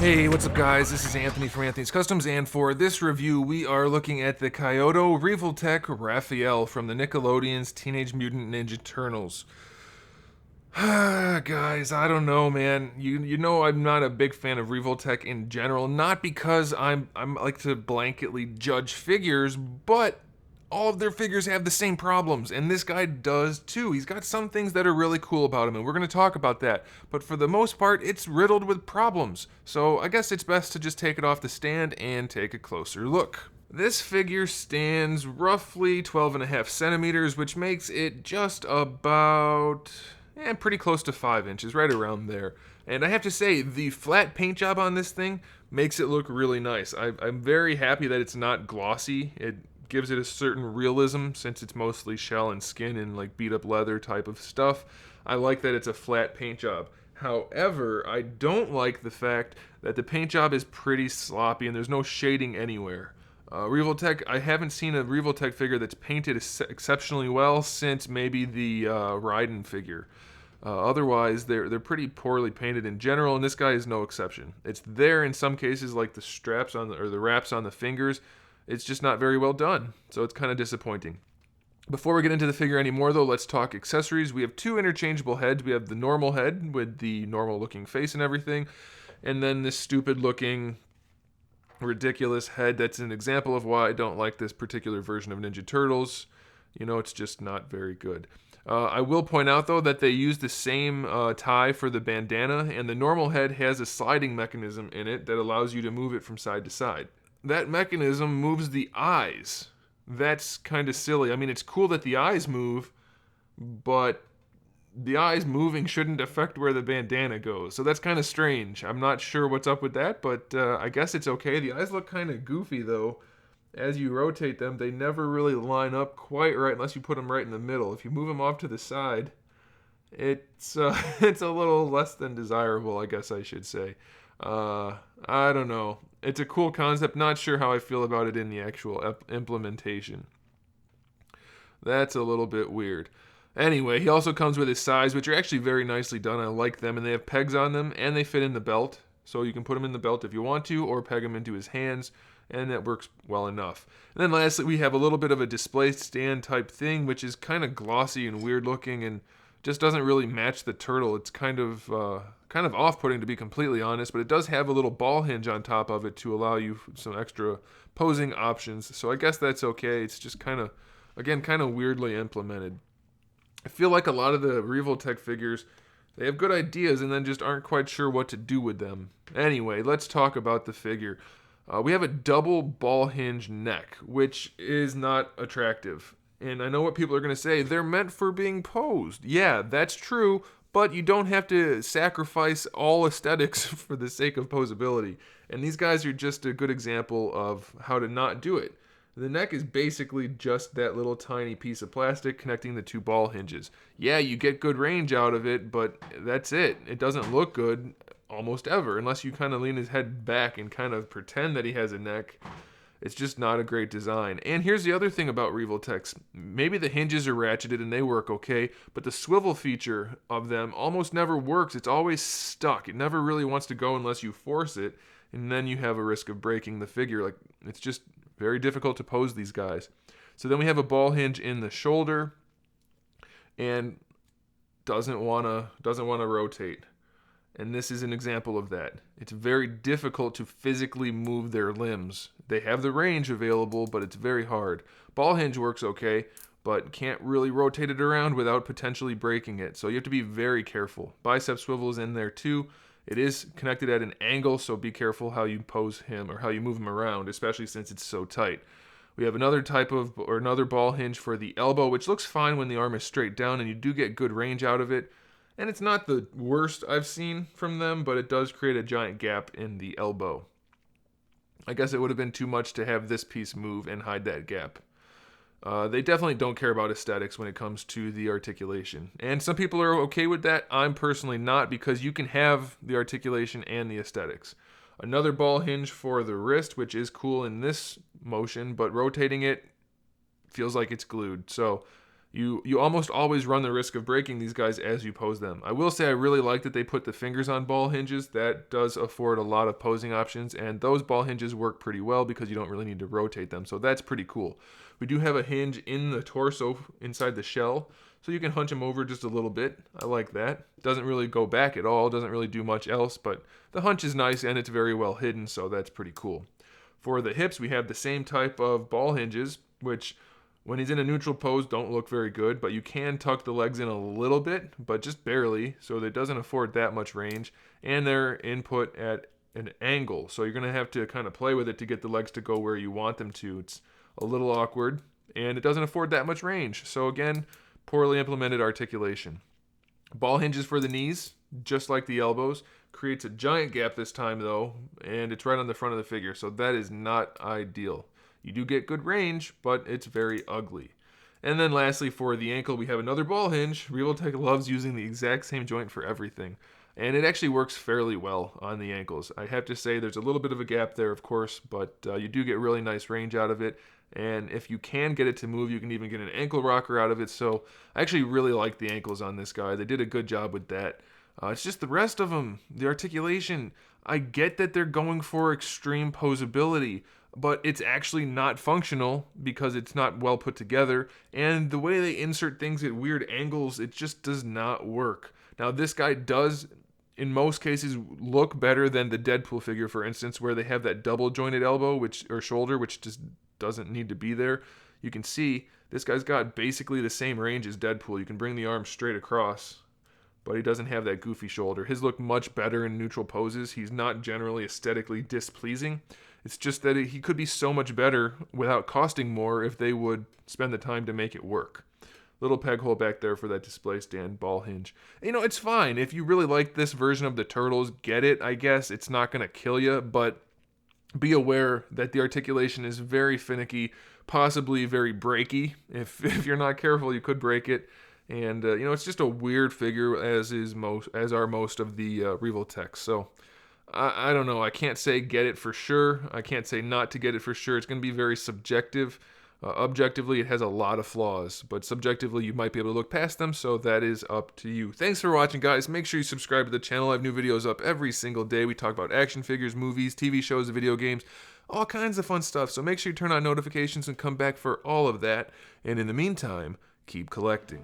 Hey, what's up guys? This is Anthony from AnthonysCustoms, and for this review we are looking at the Kyoto Revoltech RAPHAEL from the Nickelodeon's Teenage Mutant Ninja Turtles. Guys, I don't know, man. You know I'm not a big fan of Revoltech in general, not because I'm like to blanketly judge figures, but all of their figures have the same problems, and this guy does too. He's got some things that are really cool about him, and we're going to talk about that. But for the most part, it's riddled with problems. So I guess it's best to just take it off the stand and take a closer look. This figure stands roughly 12.5 centimeters, which makes it just about pretty close to 5 inches, right around there. And I have to say, the flat paint job on this thing makes it look really nice. I'm very happy that it's not glossy. It gives it a certain realism since it's mostly shell and skin and like beat up leather type of stuff. I like that it's a flat paint job. However, I don't like the fact that the paint job is pretty sloppy and there's no shading anywhere. Revoltech, I haven't seen a Revoltech figure that's painted exceptionally well since maybe the Raiden figure. Otherwise, they're pretty poorly painted in general, and this guy is no exception. It's there in some cases, like the straps on or the wraps on the fingers. It's just not very well done, so it's kind of disappointing. Before we get into the figure anymore, though, let's talk accessories. We have two interchangeable heads. We have the normal head with the normal-looking face and everything, and then this stupid-looking, ridiculous head that's an example of why I don't like this particular version of Ninja Turtles. You know, it's just not very good. I will point out, though, that they use the same tie for the bandana, and the normal head has a sliding mechanism in it that allows you to move it from side to side. That mechanism moves the eyes. That's kind of silly. I mean, it's cool that the eyes move, but the eyes moving shouldn't affect where the bandana goes. So that's kind of strange. I'm not sure what's up with that, but I guess it's okay. The eyes look kind of goofy, though. As you rotate them, they never really line up quite right unless you put them right in the middle. If you move them off to the side, it's it's a little less than desirable, I guess I should say. I don't know. It's a cool concept. Not sure how I feel about it in the actual implementation. That's a little bit weird. Anyway, he also comes with his sides, which are actually very nicely done. I like them, and they have pegs on them, and they fit in the belt. So you can put them in the belt if you want to, or peg them into his hands, and that works well enough. And then lastly, we have a little bit of a display stand type thing, which is kind of glossy and weird looking, and just doesn't really match the turtle. It's kind of off-putting, to be completely honest, but it does have a little ball hinge on top of it to allow you some extra posing options. So I guess that's okay. It's just kind of weirdly implemented. I feel like a lot of the Revoltech figures, they have good ideas and then just aren't quite sure what to do with them. Anyway, let's talk about the figure. We have a double ball hinge neck, which is not attractive. And I know what people are going to say. They're meant for being posed. Yeah, that's true, but you don't have to sacrifice all aesthetics for the sake of posability. And these guys are just a good example of how to not do it. The neck is basically just that little tiny piece of plastic connecting the two ball hinges. Yeah, you get good range out of it, but that's it. It doesn't look good almost ever, unless you kind of lean his head back and kind of pretend that he has a neck. It's just not a great design. And here's the other thing about Revoltechs. Maybe the hinges are ratcheted and they work okay, but the swivel feature of them almost never works. It's always stuck. It never really wants to go unless you force it, and then you have a risk of breaking the figure. Like, it's just very difficult to pose these guys. So then we have a ball hinge in the shoulder and doesn't want to rotate. And this is an example of that. It's very difficult to physically move their limbs. They have the range available, but it's very hard. Ball hinge works okay, but can't really rotate it around without potentially breaking it. So you have to be very careful. Bicep swivel is in there too. It is connected at an angle, so be careful how you pose him or how you move him around, especially since it's so tight. We have another ball hinge for the elbow, which looks fine when the arm is straight down, and you do get good range out of it. And it's not the worst I've seen from them, but it does create a giant gap in the elbow. I guess it would have been too much to have this piece move and hide that gap. They definitely don't care about aesthetics when it comes to the articulation. And some people are okay with that. I'm personally not, because you can have the articulation and the aesthetics. Another ball hinge for the wrist, which is cool in this motion, but rotating it feels like it's glued. So You almost always run the risk of breaking these guys as you pose them. I will say I really like that they put the fingers on ball hinges. That does afford a lot of posing options, and those ball hinges work pretty well because you don't really need to rotate them, so that's pretty cool. We do have a hinge in the torso inside the shell, so you can hunch them over just a little bit. I like that. Doesn't really go back at all, doesn't really do much else, but the hunch is nice and it's very well hidden, so that's pretty cool. For the hips, we have the same type of ball hinges, which when he's in a neutral pose don't look very good, but you can tuck the legs in a little bit, but just barely, so that it doesn't afford that much range, and they're input at an angle, so you're going to have to kind of play with it to get the legs to go where you want them to. It's a little awkward, and it doesn't afford that much range, so again, poorly implemented articulation. Ball hinges for the knees, just like the elbows, creates a giant gap this time though, and it's right on the front of the figure, so that is not ideal. You do get good range, but it's very ugly. And then lastly, for the ankle, we have another ball hinge. Revoltech loves using the exact same joint for everything, and it actually works fairly well on the ankles. I have to say there's a little bit of a gap there, of course, but you do get really nice range out of it. And if you can get it to move, you can even get an ankle rocker out of it. So I actually really like the ankles on this guy. They did a good job with that. It's just the rest of them, the articulation. I get that they're going for extreme posability, but it's actually not functional because it's not well put together. And the way they insert things at weird angles, it just does not work. Now this guy does, in most cases, look better than the Deadpool figure, for instance, where they have that double jointed elbow or shoulder, which just doesn't need to be there. You can see this guy's got basically the same range as Deadpool. You can bring the arm straight across, but he doesn't have that goofy shoulder. His look much better in neutral poses. He's not generally aesthetically displeasing. It's just that he could be so much better without costing more if they would spend the time to make it work. Little peg hole back there for that display stand ball hinge. You know, it's fine. If you really like this version of the Turtles, get it, I guess. It's not going to kill you, but be aware that the articulation is very finicky, possibly very breaky. If you're not careful, you could break it. And you know, it's just a weird figure, as are most of the Revoltech. So I don't know. I can't say get it for sure. I can't say not to get it for sure. It's going to be very subjective. Objectively, it has a lot of flaws, but subjectively, you might be able to look past them, so that is up to you. Thanks for watching, guys. Make sure you subscribe to the channel. I have new videos up every single day. We talk about action figures, movies, TV shows, video games, all kinds of fun stuff, so make sure you turn on notifications and come back for all of that. And in the meantime, keep collecting.